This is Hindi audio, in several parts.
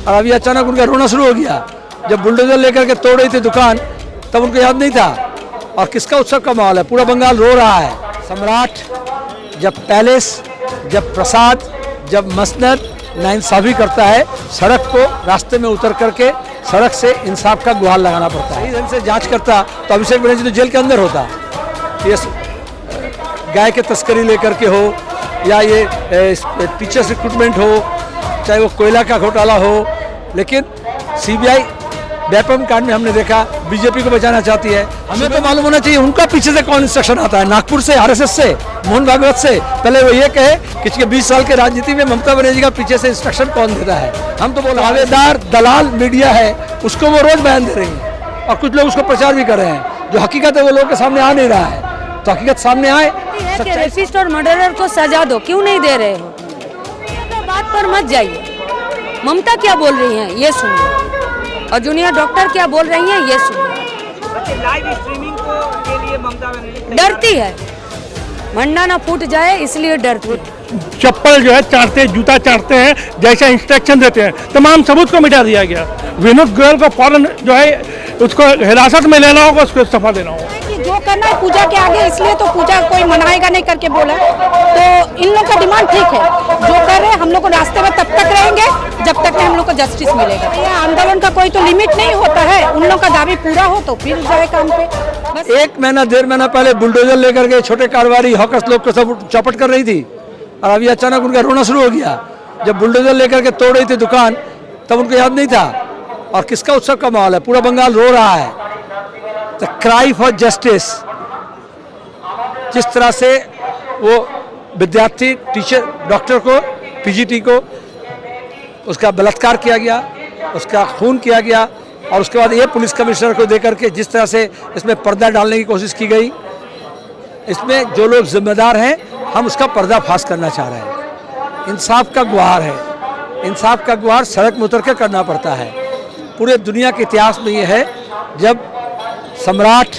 और अभी अचानक उनका रोना शुरू हो गया। जब बुलडोजर लेकर के तोड़ रही थी दुकान तब उनको याद नहीं था। और किसका उत्सव का माहौल है, पूरा बंगाल रो रहा है। सम्राट, जब पैलेस, जब प्रसाद, जब मसनद नाइंसाफी करता है, सड़क को रास्ते में उतर करके सड़क से इंसाफ का गुहार लगाना पड़ता है। सही ढंग से जांच करता तो अभिषेक बनर्जी तो जेल के अंदर होता। ये गाय के तस्करी लेकर के हो या ये टीचर्स रिक्रूटमेंट हो, चाहे वो कोयला का घोटाला हो, लेकिन सीबीआई वेपन कांड में हमने देखा बीजेपी को बचाना चाहती है। हमें तो मालूम होना चाहिए उनका पीछे से कौन इंस्ट्रक्शन आता है, नागपुर से, आरएसएस से, मोहन भागवत से। पहले वो ये कहे कि पिछले 20 साल के राजनीति में ममता बनर्जी का पीछे से इंस्ट्रक्शन कौन देता है। हम तो बोल दावेदार दलाल मीडिया है, उसको वो रोज बयान दे रही है और कुछ लोग उसको प्रचार भी कर रहे हैं। जो हकीकत है वो लोगों के सामने आ नहीं रहा है, तो हकीकत सामने आए। रेपिस्ट और मर्डरर को सजा दो, क्यों नहीं दे रहे हो? बात पर मत जाइए। ममता क्या बोल रही हैं ये सुनिए, और जूनियर डॉक्टर क्या बोल रही हैं ये सुनिए। लाइव स्ट्रीमिंग के लिए ममता डरती है, मंडा ना फूट जाए इसलिए डरती है। चप्पल जो है चाटते, जूता चाटते हैं, जैसा इंस्ट्रक्शन देते हैं, तमाम सबूत को मिटा दिया गया। विनोद गोयल को फौरन जो है उसको हिरासत में लेना होगा, उसको इस्तीफा देना होगा। जो करना है पूजा के आगे, इसलिए तो पूजा कोई मनाएगा नहीं करके बोला। तो इन लोग का डिमांड ठीक है, जो कर रहे हैं। हम लोग को रास्ते में तब तक रहेंगे जब तक हम लोग को जस्टिस मिलेगा। ये आंदोलन का कोई तो लिमिट नहीं होता है, उन लोग का दावी पूरा हो तो फिर जाए काम पे। बस 1 महीना 1.5 महीना पहले बुलडोजर लेकर के छोटे कारोबारी हॉकर्स लोग को सब चौपट कर रही थी, और अभी अचानक उनका रोना शुरू हो गया। जब बुलडोजर लेकर के तोड़ रही थी दुकान तब उनको याद नहीं था। और किसका उत्सव का माहौल है, पूरा बंगाल रो रहा है। The cry for justice. जिस तरह से वो विद्यार्थी, टीचर, डॉक्टर को, पीजीटी को उसका बलात्कार किया गया, उसका खून किया गया, और उसके बाद ये पुलिस कमिश्नर को देकर के जिस तरह से इसमें पर्दा डालने की कोशिश की गई, इसमें जो लोग जिम्मेदार हैं हम उसका पर्दाफाश करना चाह रहे हैं। इंसाफ का गुहार है, इंसाफ का गुहार सड़क में उतर कर करना पड़ता है। पूरे दुनिया के इतिहास में ये है, जब सम्राट,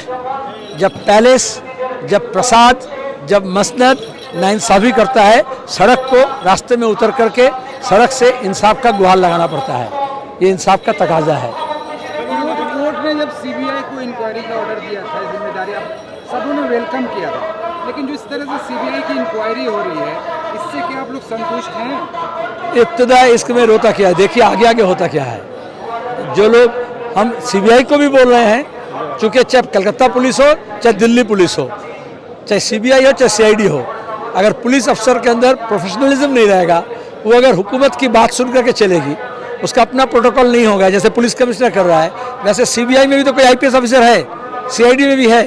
जब पैलेस, जब प्रसाद, जब मसनद नाइंसाफी करता है, सड़क को रास्ते में उतर करके सड़क से इंसाफ का गुहार लगाना पड़ता है। ये इंसाफ का तकाजा है। कोर्ट ने जब सीबीआई को इंक्वायरी का ऑर्डर दिया था, जिम्मेदारी सबों ने वेलकम किया था, लेकिन जिस तरह से सीबीआई की इंक्वायरी हो रही है, इससे क्या आप लोग संतुष्ट हैं? इब्तिदा इश्क में रोता क्या है, देखिए आगे आगे होता क्या है। जो लोग, हम सीबीआई को भी बोल रहे हैं, चूँकि चाहे कलकत्ता पुलिस हो, चाहे दिल्ली पुलिस हो, चाहे सीबीआई हो, चाहे सीआईडी हो, अगर पुलिस अफसर के अंदर प्रोफेशनलिज्म नहीं रहेगा, वो अगर हुकूमत की बात सुन करके चलेगी, उसका अपना प्रोटोकॉल नहीं होगा, जैसे पुलिस कमिश्नर कर रहा है, वैसे सीबीआई में भी तो कोई आईपीएस ऑफिसर है, सीआईडी में भी है।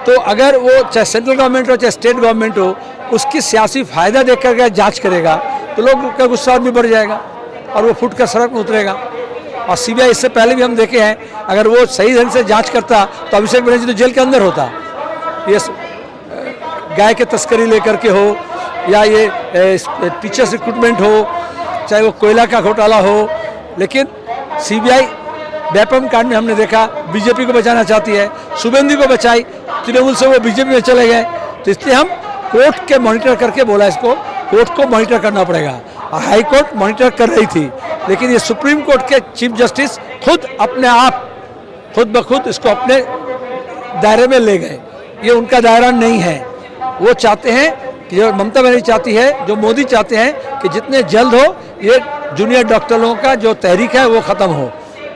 तो अगर वो चाहे सेंट्रल गवर्नमेंट हो, चाहे स्टेट गवर्नमेंट हो, उसकी सियासी फ़ायदा देख करके जाँच करेगा तो लोग का गुस्सा और भी बढ़ जाएगा और वो फुट कर सड़क में उतरेगा। और सीबीआई इससे पहले भी हम देखे हैं, अगर वो सही ढंग से जांच करता तो अभिषेक बनर्जी तो जेल के अंदर होता। ये गाय के तस्करी लेकर के हो या ये टीचर्स रिक्रूटमेंट हो, चाहे वो कोयला का घोटाला हो, लेकिन सीबीआई वेपन कांड में हमने देखा बीजेपी को बचाना चाहती है। शुभेंदु को बचाई, तृणमूल से वो बीजेपी में चले गए। तो इसलिए हम कोर्ट के मॉनिटर करके बोला, इसको कोर्ट को मॉनिटर करना पड़ेगा। और हाई कोर्ट मॉनिटर कर रही थी, लेकिन ये सुप्रीम कोर्ट के चीफ जस्टिस खुद अपने आप, खुद ब खुद इसको अपने दायरे में ले गए। ये उनका दायरा नहीं है। वो चाहते हैं कि जो ममता बनर्जी चाहती है, जो मोदी चाहते हैं कि जितने जल्द हो ये जूनियर डॉक्टरों का जो तहरीक है वो ख़त्म हो,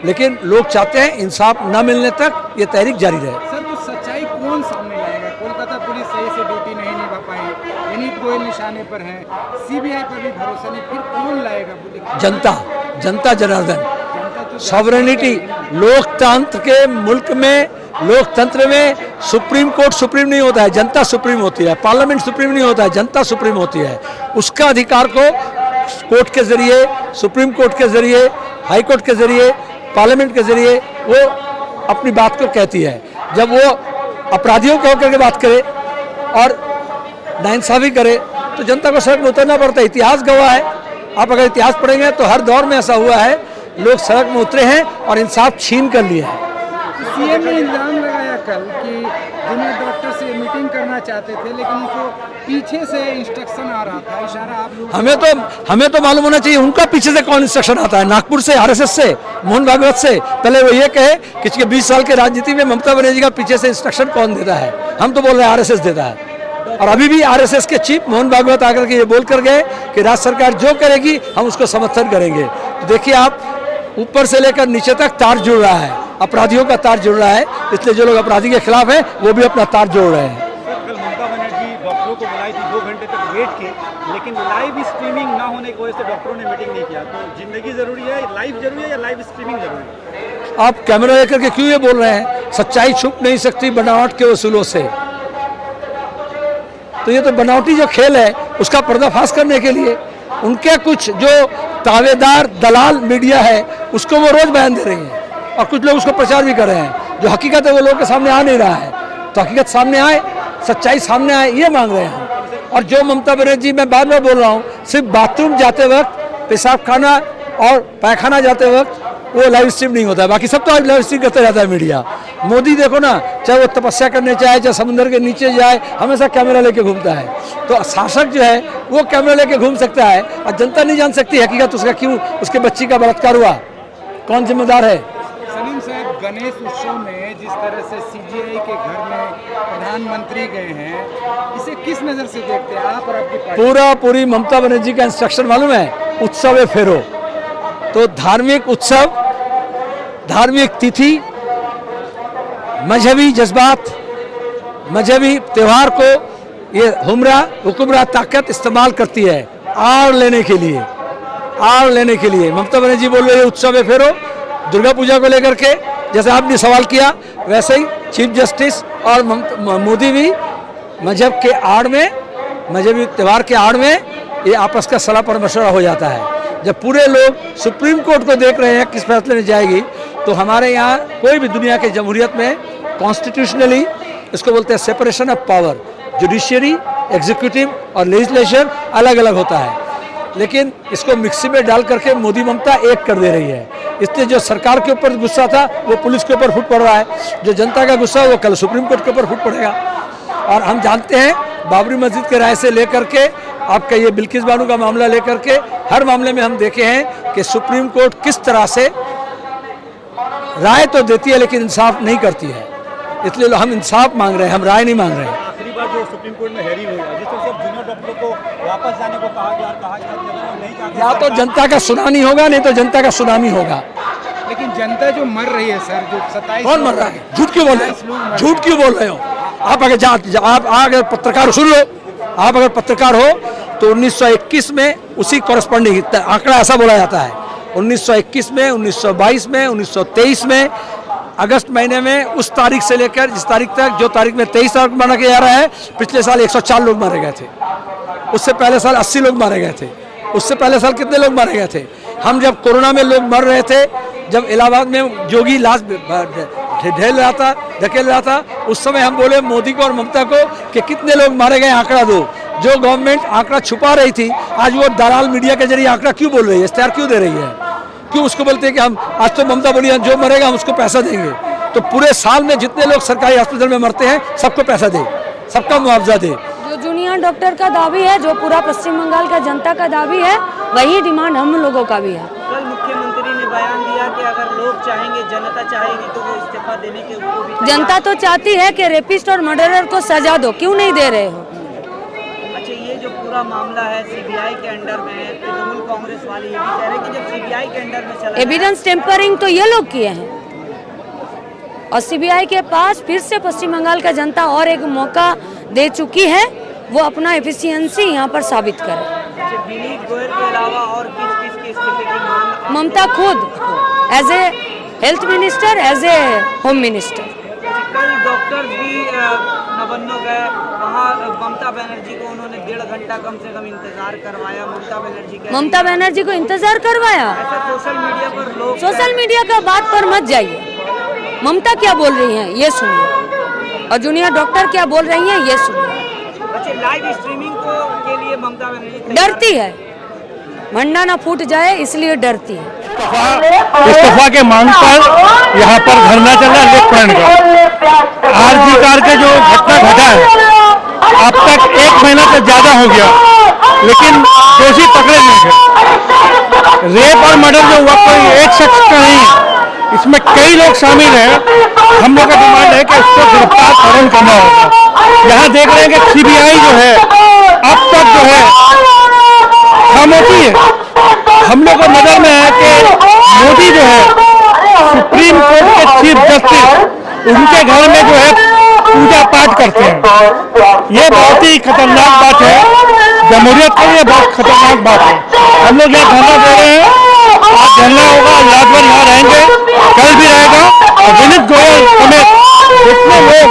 लेकिन लोग चाहते हैं इंसाफ न मिलने तक ये तहरीक जारी रहे। सर, तो सच्चाई कौन सामने लाएगा? कोलकाता पुलिस सही से ड्यूटी नहीं निभा पाई, विनीत गोयल निशाने पर है, सीबीआई पर भी भरोसा नहीं, फिर कौन लाएगा? जनता, जनता जनार्दन। सॉवरेनिटी, लोकतंत्र के मुल्क में, लोकतंत्र में सुप्रीम कोर्ट सुप्रीम नहीं होता है, जनता सुप्रीम होती है। पार्लियामेंट सुप्रीम नहीं होता है, जनता सुप्रीम होती है। उसका अधिकार को कोर्ट के जरिए, सुप्रीम कोर्ट के जरिए, हाई कोर्ट के जरिए, पार्लियामेंट के जरिए वो अपनी बात को कहती है। जब वो अपराधियों को होकर के बात करे और नाइंसाफी करे तो जनता को सड़क में उतरना पड़ता है। इतिहास गवाह है, आप अगर इतिहास पढ़ेंगे तो हर दौर में ऐसा हुआ है, लोग सड़क में उतरे हैं और इंसाफ छीन कर लिया है। सीएम ने इल्जाम लगाया कल कि जूनियर डॉक्टर से मीटिंग करना चाहते थे, लेकिन उनको पीछे से इंस्ट्रक्शन आ रहा था, इशारा आप लोग हमें तो मालूम होना चाहिए उनका पीछे से कौन इंस्ट्रक्शन आता है। नागपुर से, आरएसएस से, मोहन भागवत से। पहले वो ये कहे कि इसके 20 साल के राजनीति में ममता बनर्जी का पीछे से इंस्ट्रक्शन कौन देता है। हम तो बोल रहे हैं आरएसएस देता है। और अभी भी आरएसएस के चीफ मोहन भागवत आकर के ये बोल कर गए कि राज्य सरकार जो करेगी हम उसको समर्थन करेंगे। तो देखिए आप, ऊपर से लेकर नीचे तक तार जुड़ रहा है, अपराधियों का तार जुड़ रहा है। इसलिए जो लोग अपराधी के खिलाफ हैं वो भी अपना तार जोड़ रहे हैं। कल ममता बनर्जी डॉक्टरों को बुलाई थी, 2 घंटे तक वेट की, लेकिन लाइव स्ट्रीमिंग ना होने की वजह से डॉक्टरों ने मीटिंग नहीं किया। तो जिंदगी जरूरी है, लाइव जरूरी है या लाइव स्ट्रीमिंग जरूरी है? आप कैमरा लेकर के क्यों ये बोल रहे हैं? सच्चाई छुप नहीं सकती बनावट के वसूलों से। तो ये तो बनावटी जो खेल है उसका पर्दाफाश करने के लिए उनके कुछ जो दावेदार दलाल मीडिया है उसको वो रोज बयान दे रही हैं और कुछ लोग उसको प्रचार भी कर रहे हैं। जो हकीकत है वो लोगों के सामने आ नहीं रहा है। तो हकीकत सामने आए, सच्चाई सामने आए, ये मांग रहे हैं हम। और जो ममता बनर्जी, मैं बार बार बोल रहा हूँ, सिर्फ बाथरूम जाते वक्त, पेशाब खाना और पैखाना जाते वक्त वो लाइव स्ट्रीम नहीं होता है, बाकी सब तो आज लाइव स्ट्रीम करते रहता है मीडिया। मोदी देखो ना, चाहे वो तपस्या करने चाहे, चाहे समुद्र के नीचे जाए, हमेशा कैमरा लेके घूमता है। तो शासक जो है वो कैमरा लेके घूम सकता है और जनता नहीं जान सकती हकीकत उसका क्यों उसके बच्ची का बलात्कार हुआ, कौन जिम्मेदार है। सलीम साहब, गणेश उत्सव में जिस तरह से सीजीआई के घर में प्रधानमंत्री गए हैं, इसे किस नज़र से देखते हैं आप और आपकी पार्टी? पूरी ममता बनर्जी का इंस्ट्रक्शन मालूम है, उत्सव है फेरो। तो धार्मिक उत्सव, धार्मिक तिथि, मजहबी जज्बात, मजहबी त्यौहार को ये हुक्मरान ताकत इस्तेमाल करती है आड़ लेने के लिए, आड़ लेने के लिए। ममता बनर्जी बोल रही है उत्सव है फेरो, दुर्गा पूजा को लेकर के जैसे आपने सवाल किया वैसे ही चीफ जस्टिस और मोदी भी मजहब के आड़ में, मजहबी त्यौहार के आड़ में ये आपस का सलाह पर मशवरा हो जाता है। जब पूरे लोग सुप्रीम कोर्ट को देख रहे हैं किस फैसले में जाएगी, तो हमारे यहाँ कोई भी दुनिया के जमहूरियत में कॉन्स्टिट्यूशनली इसको बोलते हैं separation of power, judiciary, executive और लेजिस्लेचर अलग अलग होता है। लेकिन इसको मिक्सी में डाल करके मोदी ममता एक कर दे रही है। इसलिए जो सरकार के ऊपर गुस्सा था वो पुलिस के ऊपर फूट पड़ रहा है, जो जनता का गुस्सा वो कल सुप्रीम कोर्ट के ऊपर फूट पड़ेगा। और हम जानते हैं बाबरी मस्जिद के राय से लेकर के आपका ये बिल्किस बानो का मामला लेकर के हर मामले में हम देखे हैं कि सुप्रीम कोर्ट किस तरह से राय तो देती है लेकिन इंसाफ नहीं करती है। इसलिए हम इंसाफ मांग रहे हैं, हम राय नहीं मांग रहे हैं। आखिरी बार जो सुप्रीम कोर्ट में हेयरिंग हुई, जिस तरह से जूनियर डॉक्टरों को वापस जाने को कहा गया नहीं चाहते, या तो जनता का सुनामी होगा, नहीं तो जनता का सुनामी होगा। लेकिन जनता जो मर रही है सर, जो 27 कौन मर रहा है? झूठ क्यों बोल रहे हो? झूठ क्यों बोल रहे हो? आप अगर पत्रकार सुन लो, आप अगर पत्रकार हो तो 1921 में उसी कॉरेस्पॉन्डिंग आंकड़ा ऐसा बोला जाता है। 1921 में, 1922 में, 1923 में, अगस्त महीने में उस तारीख से लेकर जिस तारीख तक, जो तारीख में 23 तारीख माना जा रहा है, पिछले साल 104 लोग मारे गए थे। उससे पहले साल 80 लोग मारे गए थे। उससे पहले साल कितने लोग मारे गए थे? हम जब कोरोना में लोग मर रहे थे, जब इलाहाबाद में जोगी लाश ढकेल रहा था, उस समय हम बोले मोदी को और ममता को कि कितने लोग मारे गए आंकड़ा दो। जो गवर्नमेंट आंकड़ा छुपा रही थी, आज वो दलाल मीडिया के जरिए आंकड़ा क्यों बोल रही है, इश्तेहार क्यों दे रही है? क्यों उसको बोलते हैं कि हम आज तो ममता बोली जो मरेगा हम उसको पैसा देंगे। तो पूरे साल में जितने लोग सरकारी हॉस्पिटल में मरते हैं सबको पैसा दे, सबका मुआवजा दे। जो जूनियर डॉक्टर का दावी है, जो पूरा पश्चिम बंगाल का जनता का दावी है, वही डिमांड हम लोगों का भी है। कल मुख्यमंत्री ने बयान दिया कि अगर लोग चाहेंगे, जनता चाहेगी तो वो इस्तीफा देने के ऊपर भी। जनता तो चाहती है कि रेपिस्ट और मर्डरर को सजा दो, क्यों नहीं दे रहे हो? अच्छा, ये जो पूरा मामला है सीबीआई के अंडर में है, तृणमूल कांग्रेस वाले ये भी कह रहे हैं कि जब सीबीआई के अंडर में चला, एविडेंस टेम्परिंग तो ये लोग किए हैं और सीबीआई के पास फिर से पश्चिम बंगाल का जनता और एक मौका दे चुकी है, वो अपना एफिशिएंसी यहाँ पर साबित करे। विनीत गोयल के अलावा और किस की इस्तीफे की मांग? ममता खुद as a health minister, as a home minister. कल डॉक्टर्स भी नवन्नो गए वहाँ, ममता बनर्जी को उन्होंने 1.5 घंटा कम से कम इंतजार करवाया। ममता बनर्जी को इंतजार करवाया? ऐसा सोशल मीडिया पर लोग, सोशल मीडिया का बात पर मत जाइए। ममता क्या बोल रही हैं ये सुनिए, और जूनियर डॉक्टर क्या बोल रही हैं ये सुनिए। अच्छा, लाइव स्ट्रीमिंग के लिए ममता बनर्जी डरती है, भंडा ना फूट जाए इसलिए डरती है। इस्तीफा के मांग पर यहाँ पर धरना चल रहा है लेफ्ट फ्रंट का। आरजी कार के जो घटना घटा है अब तक 1 महीना से ज़्यादा हो गया, लेकिन दोषी पकड़े नहीं गए। रेप और मर्डर जो हुआ कोई एक शख्स का नहीं है, इसमें कई लोग शामिल हैं। हम लोग का डिमांड है कि इसको गिरफ्तार फौरन करना होगा। यहाँ देख रहे हैं कि सीबीआई जो है अब तक जो है खामोशी है। हम लोग को नजर में है कि मोदी जो है सुप्रीम कोर्ट के चीफ जस्टिस, उनके घर में जो है पूजा पाठ करते हैं। ये बहुत ही खतरनाक बात है, जमहूरियत के लिए बहुत खतरनाक बात है। हम लोग यहाँ धरना दे रहे हैं, आज धरना होगा, रात भर यहाँ रहेंगे, कल भी रहेगा। और विनीत गोयल समेत जितने लोग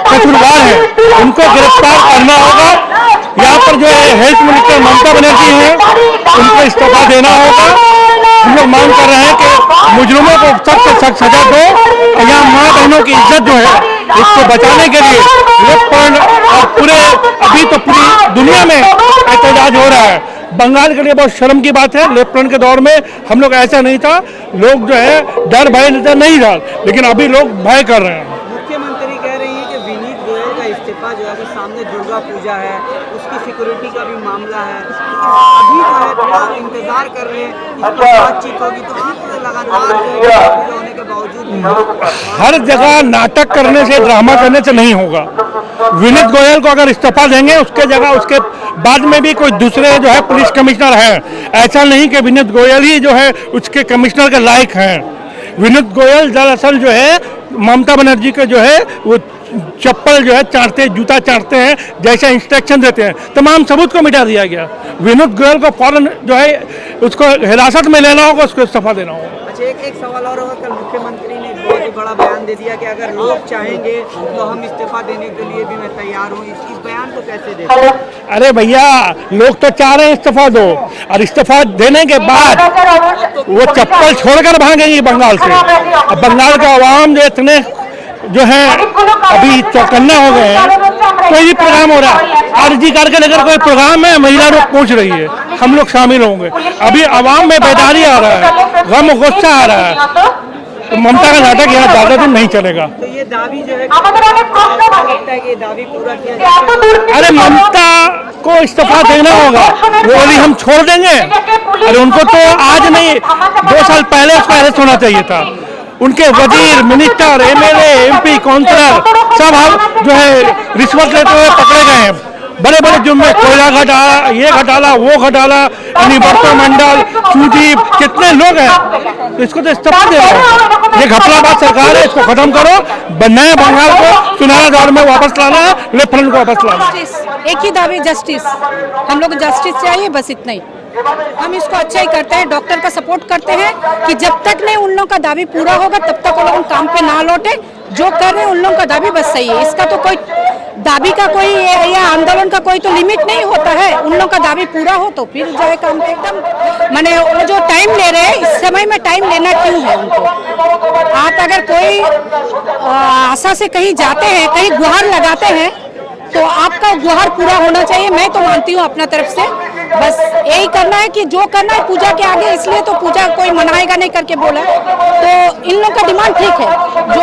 कसूरवार हैं उनको गिरफ्तार करना होगा। यहाँ पर जो है हेल्थ मिनिस्टर ममता बनर्जी हैं, उनको इस्तीफा देना होगा। हम लोग मांग कर रहे हैं कि मुजरिमों को सख्त से सख्त सजा दो और यहाँ माँ बहनों की इज्जत जो है इसको बचाने के लिए लेफ्ट और पूरे अभी तो पूरी दुनिया में एहतजाज हो रहा है। बंगाल के लिए बहुत शर्म की बात है, लेफ्ट फ्रंट के दौर में हम लोग ऐसा नहीं था, लोग जो है डर भय नहीं था, लेकिन अभी लोग भय कर रहे हैं। मुख्यमंत्री कह रही है कि विनीत गोयल का इस्तीफा जो है वो सामने दुर्गा पूजा है, उसकी सिक्योरिटी का भी मामला है, अभी जो है थोड़ा इंतजार कर रहे हैं, इस पर बातचीत होगी तो लगातार होने के बावजूद भी हर जगह नाटक करने से, ड्रामा करने से नहीं होगा। विनीत गोयल को अगर इस्तीफा देंगे, उसके जगह उसके बाद में भी कोई दूसरे जो है पुलिस कमिश्नर है। ऐसा नहीं कि विनीत गोयल ही जो है उसके कमिश्नर के लायक हैं। विनीत गोयल दरअसल जो है ममता बनर्जी के जो है वो चप्पल जो है चाटते हैं, जूता चाटते हैं, जैसा इंस्ट्रक्शन देते हैं। तमाम सबूत को मिटा दिया गया। विनीत गोयल को फौरन जो है उसको हिरासत में लेना होगा, उसको इस्तीफा देना होगा। अच्छा, एक सवाल और होगा, कल मुख्यमंत्री ने बहुत ही बड़ा बयान दे दिया कि अगर लोग चाहेंगे तो हम इस्तीफा देने के लिए भी मैं तैयार हूँ। इस बयान को कैसे देखते हैं? अरे भैया, लोग तो चाह रहे हैं इस्तीफा दो, और इस्तीफा देने के बाद वो चप्पल छोड़कर भागेंगे बंगाल से। अब बंगाल का आवाम जो इतने जो है अभी चौकन्ना हो गए हैं। कोई भी प्रोग्राम हो रहा है, आरजी करके लेकर कोई प्रोग्राम है, महिला लोग पहुंच रही है, हम लोग शामिल होंगे। अभी आवाम में बेदारी आ रहा है, गम गुस्सा आ रहा है, तो ममता का नाटक यहाँ ज्यादा दिन नहीं चलेगा। तो ये दावी जो है लगता है कि ये दावी पूरा किया जाएगा। अरे ममता को इस्तीफा देना होगा, वो बोली हम छोड़ देंगे। अरे उनको तो आज नहीं, 2 साल पहले उसका अरेस्ट होना चाहिए था। उनके वजीर, मिनिस्टर, एमएलए, एमपी, काउंसलर सब हम जो है रिश्वत लेते हुए पकड़े गए हैं। बड़े बड़े जुर्मे, कोयला घोटाला, ये घोटाला, वो घोटाला, अनिवर्तो मंडल, चूटी, कितने लोग हैं। इसको तो इस्तीफा दे रहे हैं। ये घपलाबाज सरकार है, इसको खत्म करो। नए बंगाल को सुनहरा दौर में वापस लाना है, लेफ्ट फ्रंट को वापस लाना है। एक ही दावी, जस्टिस। हम लोग जस्टिस चाहिए, बस इतना ही। हम इसको अच्छा ही करते हैं, डॉक्टर का सपोर्ट करते हैं कि जब तक नहीं उन लोगों का दावी पूरा होगा तब तक वो लोग काम पे ना लौटे। जो कर रहे हैं उन लोगों का दावी बस सही है। इसका तो कोई दावी का कोई या आंदोलन का कोई तो लिमिट नहीं होता है। उन लोगों का दावी पूरा हो तो फिर जाए काम पे। एकदम माने वो जो टाइम ले रहे हैं, इस समय में टाइम लेना क्यों है उनको? आप अगर कोई आशा से कहीं जाते हैं, कहीं गुहार लगाते हैं, तो आपका गुहार पूरा होना चाहिए। मैं तो मानती हूँ अपना तरफ से, बस यही करना है कि जो करना है पूजा के आगे, इसलिए तो पूजा कोई मनाएगा नहीं करके बोला। तो इन लोगों का डिमांड ठीक है। जो